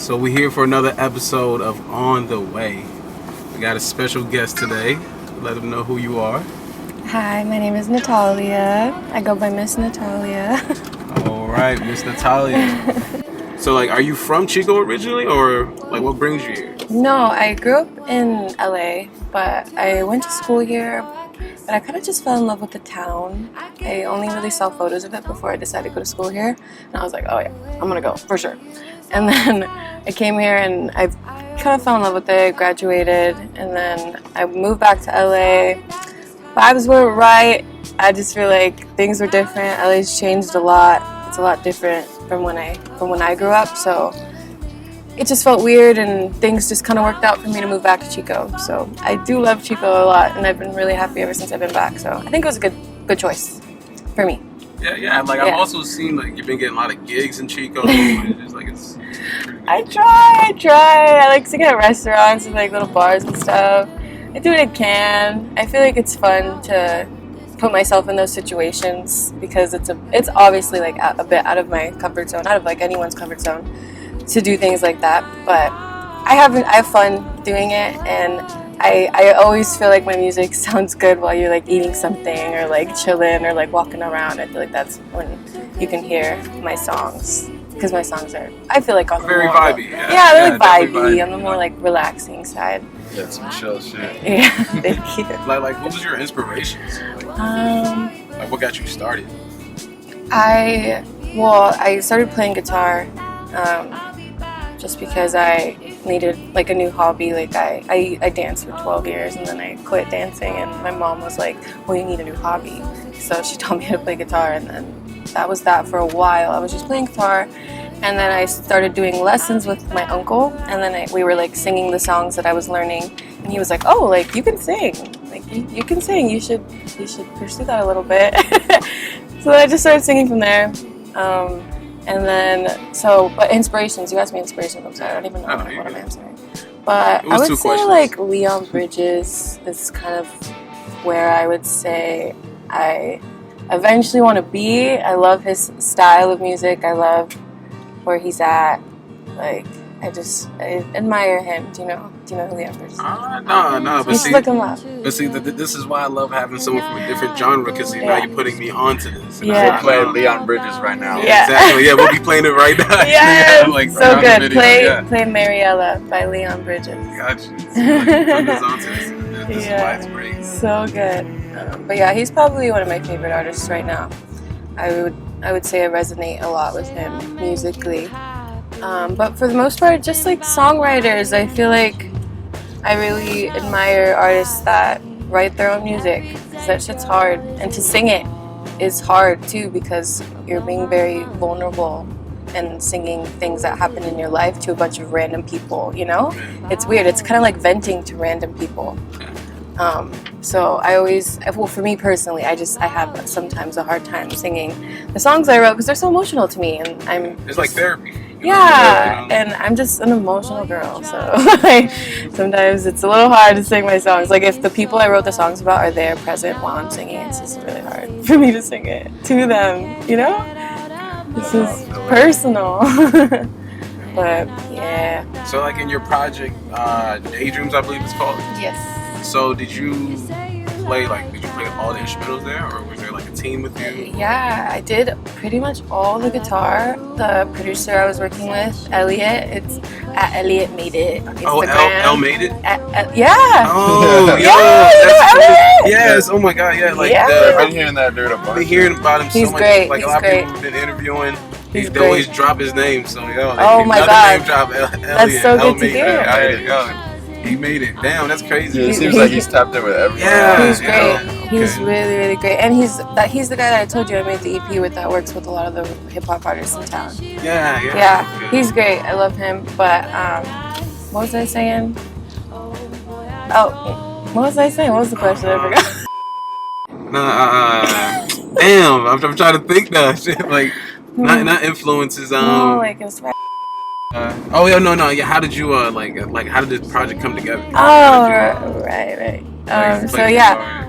So we're here for another episode of On the Way. We got a special guest today. Let them know who you are. Hi, my name is Natalia. I go by Miss Natalia. All right, Miss Natalia. So, are you from Chico originally, or what brings you here? No, I grew up in LA, but I went to school here. But I kind of just fell in love with the town. I only really saw photos of it before I decided to go to school here, and I was like, oh yeah, I'm gonna go for sure. And then I came here and I kind of fell in love with it, graduated, and then I moved back to LA. Vibes were right. I just feel like things were different. LA's changed a lot. It's a lot different from when I grew up. So it just felt weird, and things just kind of worked out for me to move back to Chico. So I do love Chico a lot, and I've been really happy ever since I've been back. So I think it was a good choice for me. Yeah. I've also seen you've been getting a lot of gigs in Chico. And it's pretty good. I try. I like singing at restaurants and little bars and stuff. I do what I can. I feel like it's fun to put myself in those situations because it's obviously a bit out of my comfort zone, out of anyone's comfort zone, to do things like that. But I have fun doing it, and I always feel like my music sounds good while you're eating something or chilling or walking around. I feel like that's when you can hear my songs, because my songs are, I feel like, on the very more vibey. they're vibey on the more relaxing side. Yeah, some chill shit. Yeah, thank you. What was your inspirations? What got you started? I started playing guitar just because I needed a new hobby. I danced for 12 years and then I quit dancing, and my mom was like, well, you need a new hobby. So she taught me how to play guitar, and then that was that for a while. I was just playing guitar, and then I started doing lessons with my uncle, and then we were singing the songs that I was learning, and he was like, oh, you can sing. You can sing. You should pursue that a little bit. So I just started singing from there. And then, but inspirations, you asked me inspirations, I'm sorry, I don't even know what I'm answering. But I would say Leon Bridges is kind of where I would say I eventually want to be. I love his style of music. I love where he's at. I admire him. Do you know who Leon Bridges is? No. But look him up. But see, this is why I love having someone from a different genre, because now you're putting me onto this. Yeah. We're playing Leon Bridges right now. Yeah. Exactly. Yeah, we'll be playing it right now. Yes. So good. Video, Play Mariella by Leon Bridges. Gotcha. So putting this onto this. This is why it's great. So good. But yeah, he's probably one of my favorite artists right now. I would say I resonate a lot with him musically. But for the most part, just songwriters, I feel like I really admire artists that write their own music, because that shit's hard. And to sing it is hard too, because you're being very vulnerable and singing things that happen in your life to a bunch of random people, It's weird. It's kind of like venting to random people. So for me personally, I have sometimes a hard time singing the songs I wrote, because they're so emotional to me, and It's like therapy. Yeah, and I'm just an emotional girl, so sometimes it's a little hard to sing my songs. If the people I wrote the songs about are there present while I'm singing, it's just really hard for me to sing it to them, This is personal. But yeah. So in your project, Daydreams, I believe it's called. Yes. So did you play all the instrumentals there, or was there a team with you? Yeah, I did pretty much all the guitar. The producer I was working with, Elliot, it's at Elliot Made It on Instagram. Oh, El Made It? Yeah. Oh, yeah, Elliot? Yes, oh my god, yeah. I've been hearing that dude a bunch. I've been hearing about him so much. Great. A lot of people have been interviewing. They always drop his name, so oh my god. Name drop, Elliot. That's so good to hear. He made it. Damn, that's crazy. Yeah, it seems like he's tapped in with everyone. Yeah, he's great. Okay. He's really, really great. And he's the guy that I told you I made the EP with, that works with a lot of the hip-hop artists in town. Yeah. He's great. I love him. But what was I saying? Oh, what was I saying? What was the question? I forgot. Damn, I'm trying to think now. Shit, not influences. No, inspiration. No. Yeah. How did you how did this project come together? Oh, right. Like, So play yeah,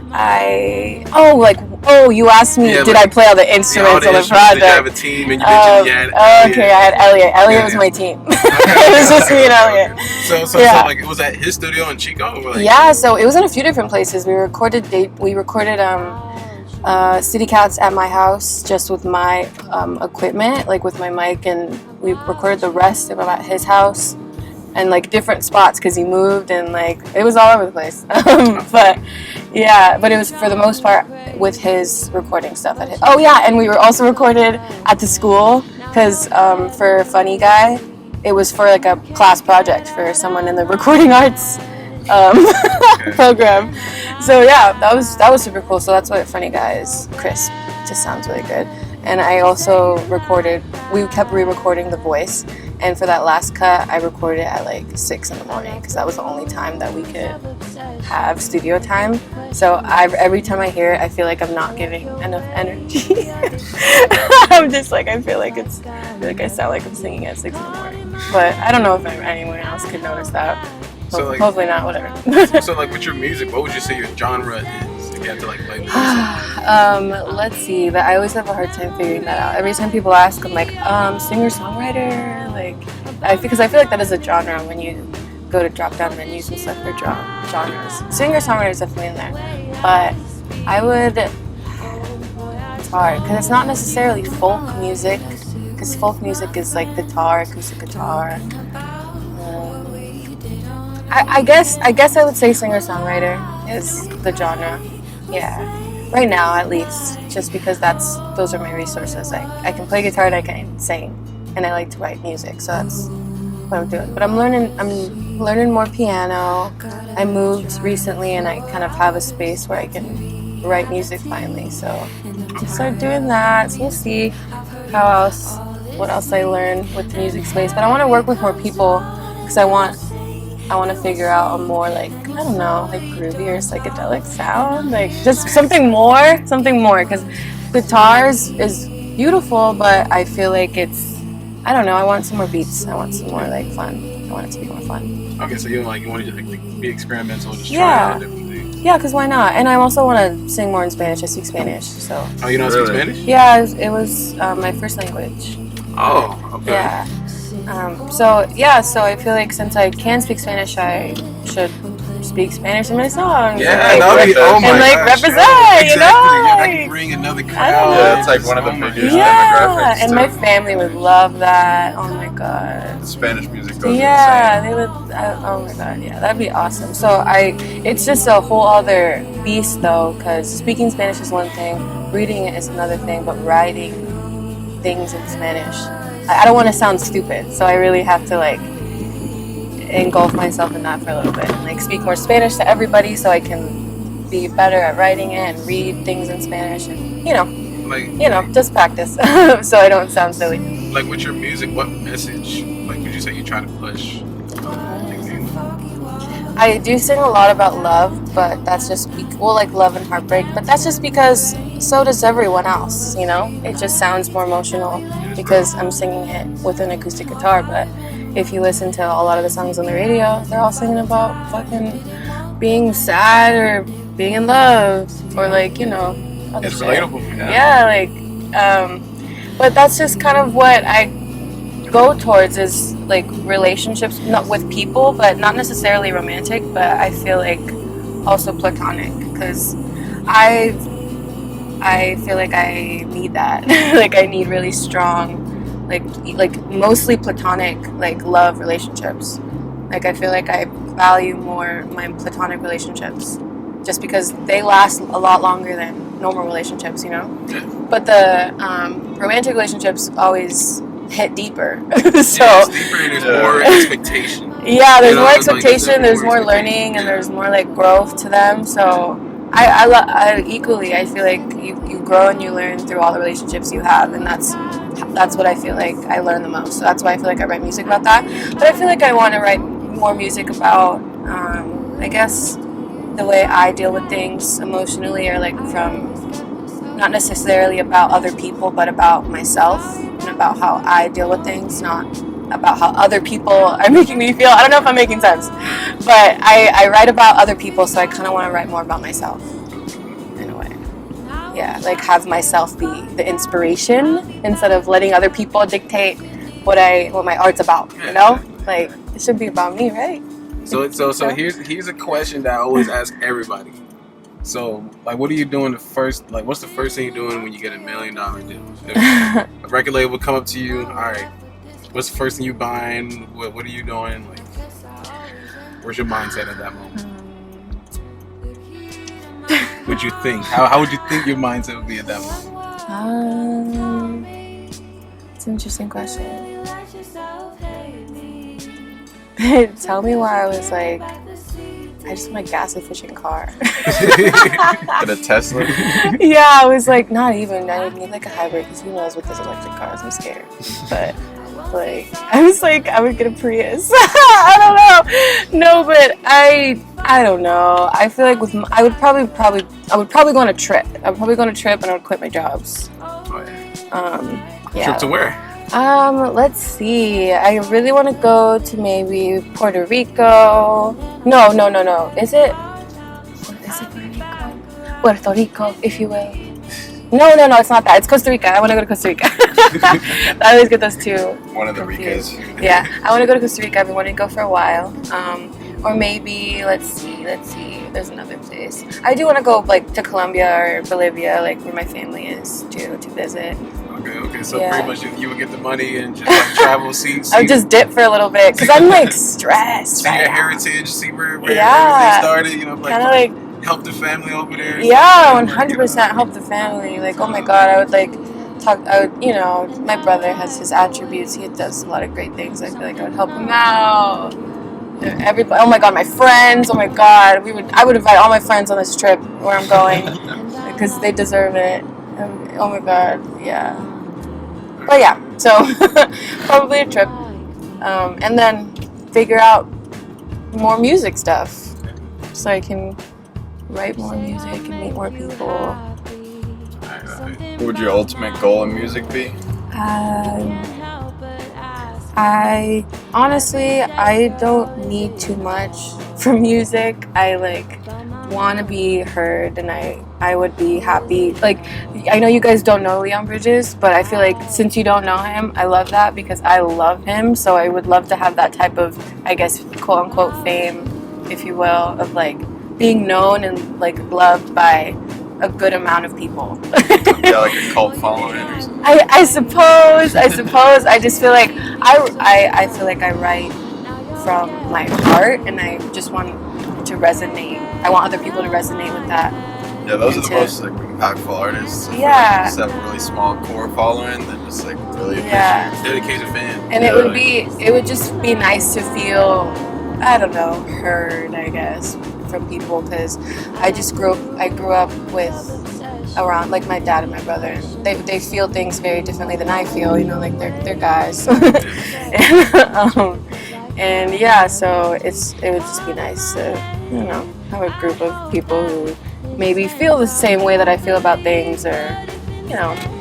you asked me, Yeah, did like- I play all the Yeah, all instruments the on the instruments. Did you have project? a team? And you mentioned you had Elliot. Okay, I had Elliot. Elliot Yeah, was yeah. my team. Okay, It was just me and okay. Elliot. So Yeah. like, was that his studio in Chico? Or like, Yeah, so it was in a few different places. We recorded City Cats at my house just with my equipment, like with my mic, and we recorded the rest of them at his house and like different spots because he moved, and like it was all over the place. But it was for the most part with his recording stuff at his. Oh yeah, and we were also recorded at the school because for Funny Guy, it was for like a class project for someone in the recording arts program. So yeah, that was super cool. So that's what Funny Guy is. Crisp, just sounds really good. And I also we kept re-recording the voice, and for that last cut I recorded at like 6 in the morning because that was the only time that we could have studio time. So every time I hear it, I feel like I'm not giving enough energy. I'm just like, I feel like I sound like I'm singing at 6 in the morning, but I don't know if anyone else could notice that. So, like- Hopefully not, whatever. So like, with your music, what would you say your genre is? If you had to like play music. Let's see, but I always have a hard time figuring that out. Every time people ask, I'm like, singer-songwriter, because I feel like that is a genre when you go to drop down menus and stuff for genres. Singer-songwriter is definitely in there, but it's hard because it's not necessarily folk music, because folk music is like guitar, acoustic guitar. I guess I would say singer-songwriter is the genre. Yeah, right now at least, just because those are my resources. I can play guitar and I can sing, and I like to write music, so that's what I'm doing. But I'm learning more piano. I moved recently, and I kind of have a space where I can write music finally. So I started doing that. So we'll see what else I learn with the music space. But I want to work with more people because I want to figure out a more like, I don't know, like groovy or psychedelic sound, like just something more, because guitars is beautiful, but I feel like I don't know, I want some more beats. I want some more like fun. I want it to be more fun. Okay, so you want to just like, be experimental, just try Yeah. out different things. Yeah, because why not? And I also want to sing more in Spanish. I speak Spanish, so. Oh, you don't speak Really? Spanish? Yeah, it was my first language. Oh, okay. Yeah. So I feel like since I can speak Spanish, I should speak Spanish in my songs. Yeah, and, that would be, oh my and like gosh, represent, yeah, you exactly. know? Yeah, that like- can bring another I don't crowd. know. Yeah, it's like one of the Oh my biggest gosh. demographics. and my family would love that. Oh my god. Spanish music goes Yeah, they would. Oh my god, yeah, that'd be awesome. So it's just a whole other beast though, because speaking Spanish is one thing, reading it is another thing, but writing things in Spanish, I don't want to sound stupid, so I really have to like engulf myself in that for a little bit and like speak more Spanish to everybody, so I can be better at writing it and read things in Spanish, and just practice, so I don't sound silly. Like with your music, what message like would you say you try to push? I do sing a lot about love, but that's just like love and heartbreak, but that's just because so does everyone else, you know? It just sounds more emotional because I'm singing it with an acoustic guitar, but if you listen to a lot of the songs on the radio, they're all singing about fucking being sad or being in love or like, other It's shit. relatable. Yeah, but that's just kind of what I go towards is like relationships, not with people, but not necessarily romantic, but I feel like also platonic, because I feel like I need that. Like I need really strong, like mostly platonic, like love relationships. Like I feel like I value more my platonic relationships just because they last a lot longer than normal relationships, But the romantic relationships always hit deeper. So Yeah, it's deeper and there's more expectation. yeah, there's You know, more it's like expectation, there's more expectation, learning, and yeah. there's more like growth to them. So I equally, I feel like you grow and you learn through all the relationships you have, and that's what I feel like I learn the most. So that's why I feel like I write music about that. But I feel like I want to write more music about, I guess, the way I deal with things emotionally, or like from not necessarily about other people, but about myself and about how I deal with things, not about how other people are making me feel. I don't know if I'm making sense, but I write about other people, so I kind of want to write more about myself in a way. Yeah, like have myself be the inspiration instead of letting other people dictate what my art's about. You know, like it should be about me, right? So here's a question that I always ask everybody. So, like, what are you doing what's the first thing you're doing when you get $1 million deal? If a record label come up to you, all right, what's the first thing you buying? What are you doing? Like, where's your mindset at that moment? Would you think? How would you think your mindset would be at that moment? It's an interesting question. Tell me why I was like, I just want to gas efficient car. Get a Tesla. Yeah, I was like, not even. I would need like a hybrid because who knows with those electric cars. I'm scared. But like, I was like, I would get a Prius. I don't know. No, but I don't know. I feel like I would probably go on a trip. I would probably go on a trip and I would quit my jobs. Oh, yeah. Yeah. Trip to where? Let's see. I really want to go to maybe Puerto Rico. No. Is it Puerto Rico? Puerto Rico, if you will. No, it's not that. It's Costa Rica. I want to go to Costa Rica. I always get those two. One of the confused. Ricas. Yeah, I want to go to Costa Rica. I've been wanting to go for a while. Or maybe let's see. There's another place. I do want to go like to Colombia or Bolivia, like where my family is, to visit. Okay. So pretty much you would get the money and just like travel, see. I would just dip for a little bit because I'm like stressed. See your heritage, see where everything started. You know, kind of like help the family over there. Yeah, 100% help the family. Like, oh my God, I would like talk. I would, my brother has his attributes. He does a lot of great things. I feel like I would help him out. Everybody. Oh my God, my friends. Oh my God, I would invite all my friends on this trip where I'm going because they deserve it. Oh my God, yeah. But yeah, so probably a trip, and then figure out more music stuff so I can write more music and meet more people. What would your ultimate goal in music be? I honestly, I don't need too much from music. I want to be heard, and I would be happy. Like, I know you guys don't know Leon Bridges, but I feel like since you don't know him, I love that because I love him. So I would love to have that type of, I guess, quote unquote fame, if you will, of like being known and like loved by a good amount of people. Yeah, like a cult following or something. I suppose. I just feel like I feel like I write from my heart, and I just want to resonate. I want other people to resonate with that. Yeah, those are the most like impactful artists. Yeah. Just have a really small core following that just like really Yeah. Dedicated fan. And it would just be nice to feel, I don't know, heard, I guess, from people, because I grew up with around like my dad and my brother, and they feel things very differently than I feel, like they're guys. And yeah, so it would just be nice to, have a group of people who maybe feel the same way that I feel about things, or,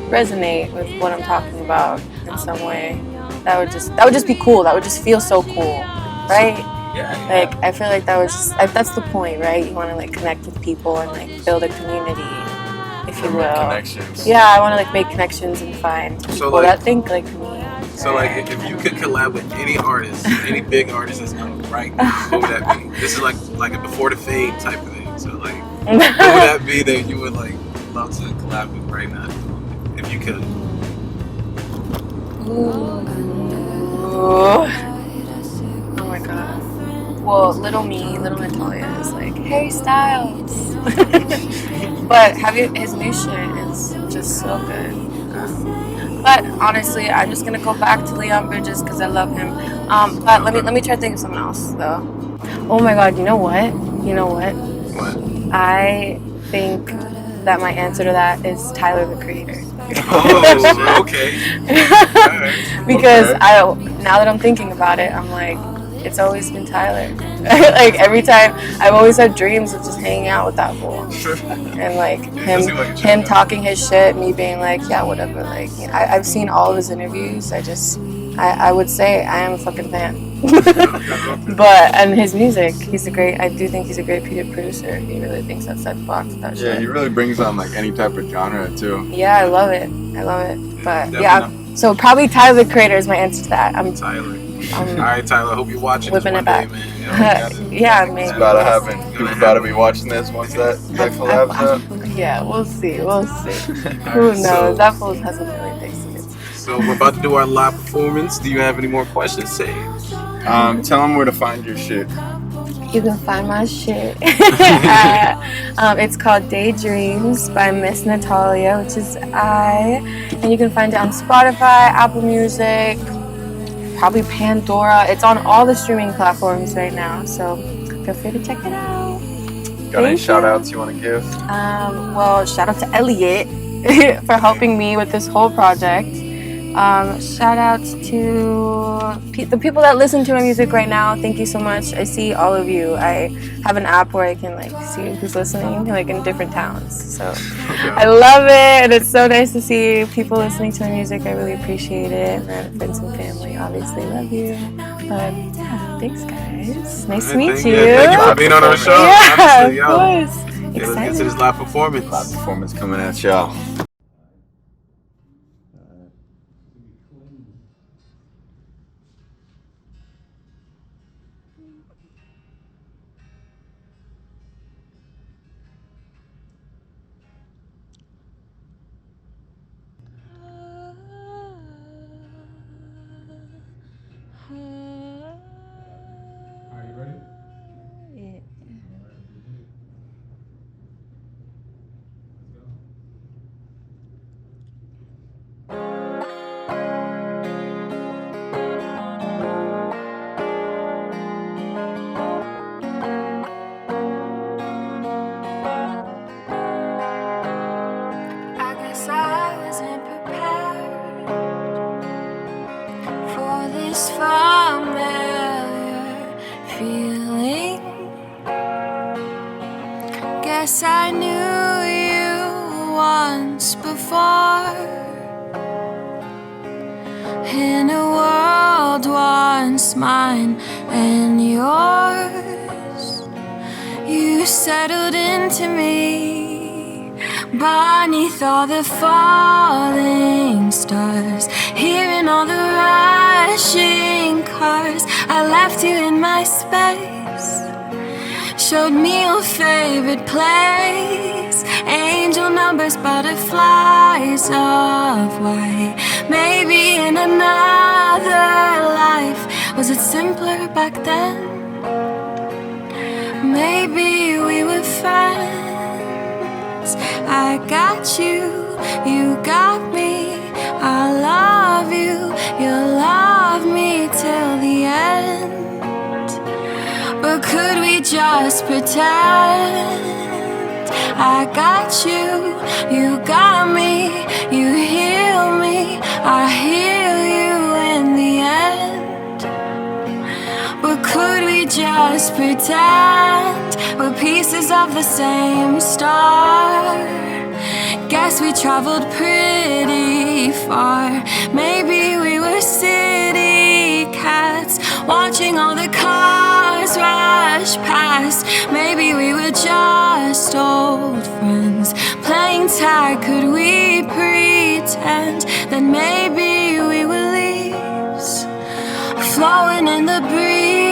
resonate with what I'm talking about in some way. That would just be cool. That would just feel so cool, right? Yeah. Like, I feel like that was that's the point, right? You want to like connect with people and like build a community, if you will. Connections. Yeah, I want to like make connections and find people that think like me. So like, if you could collab with any artist, any big artist that's out right now, what would that be? This is like a before the fame type of thing. So like, what would that be that you would like love to collab with right now, if you could? Ooh. Oh my God. Well, little Natalia is like Harry Styles. But his new shit is just so good. But honestly, I'm just gonna go back to Leon Bridges because I love him. But let me try to think of someone else though. Oh my God, you know what? What? I think that my answer to that is Tyler, the Creator. Oh, okay. Because now that I'm thinking about it, I'm like, it's always been Tyler. Like every time, I've always had dreams of just hanging out with that fool, and like him talking his shit, me being like, yeah, whatever. Like, I've seen all of his interviews. I I would say I am a fucking fan. Okay. But and his music, I do think he's a great producer. He really thinks outside the box with that Yeah, shit. he really brings on like any type of genre too. Yeah, I love it. But definitely. so probably Tyler the Creator is my answer to that. Tyler. All right, Tyler. Hope you're watching this whipping one it back. day, man. Yeah, maybe. It's about to happen. People about to be watching this once that collabs up. Yeah, we'll see. Who knows? So- That fool hasn't really fixed it. So we're about to do our live performance. Do you have any more questions, Sage? Tell them where to find your shit. You can find my shit. It's called Daydreams by Miss Natalia, which is I. And you can find it on Spotify, Apple Music, probably Pandora. It's on all the streaming platforms right now, so feel free to check it out. Got any shout outs you want to give? Well, shout out to Elliot for helping me with this whole project. Shout out to the people that listen to my music right now. Thank you so much. I see all of you. I have an app where I can like see who's listening, like in different towns. So I love it, and it's so nice to see people listening to my music. I really appreciate it. And then friends and family, obviously, love you. But yeah, thanks guys. Nice to meet you. Thank you for being on our show. Yeah, honestly, of course. Let's get to Excited. this live performance. Live performance coming at y'all. Are you ready? Yeah. I guess I wasn't prepared for this familiar feeling. Guess I knew you once before, in a world once mine and yours. You settled into me beneath all the falling stars, hearing all the rushing cars. I left you in my space, showed me your favorite place. Angel numbers, butterflies of white. Maybe in another life, was it simpler back then? Maybe we were friends. I got you, you got me. I love you, you'll love me till the end. But could we just pretend? I got you, you got me. You heal me, I heal you in the end. But could we just pretend we're pieces of the same star? Guess we traveled pretty far. Maybe we were city cats, watching all the cars rush past. Maybe we were just old friends, playing tag. Could we pretend that maybe we were leaves flowing in the breeze?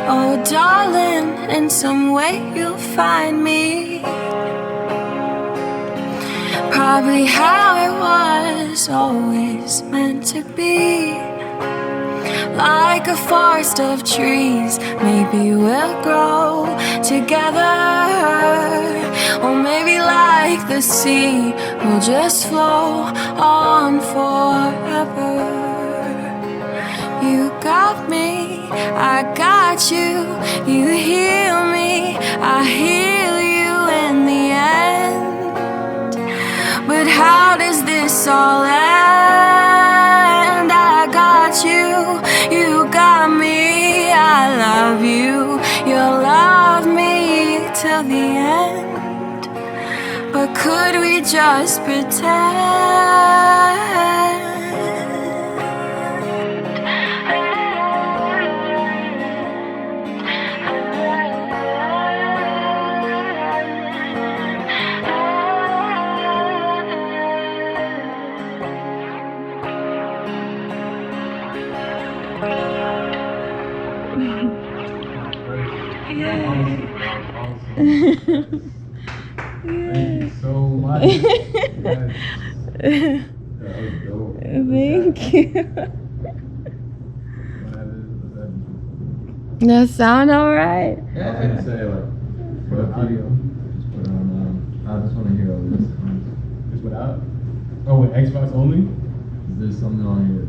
Oh darling, in some way you'll find me, probably how it was always meant to be. Like a forest of trees, maybe we'll grow together. Or maybe like the sea, we'll just flow on forever. You got me, I got you. You heal me, I heal you in the end. But how does this all end? I got you, you got me. I love you, you'll love me till the end. But could we just pretend? Thank you so much. Yes. That was dope. Thank you. What that is? That sound alright? Yeah. I was gonna say like for the audio, just put it on. I just want to hear all this. Just without. Oh, with Xbox only? Is there something on here?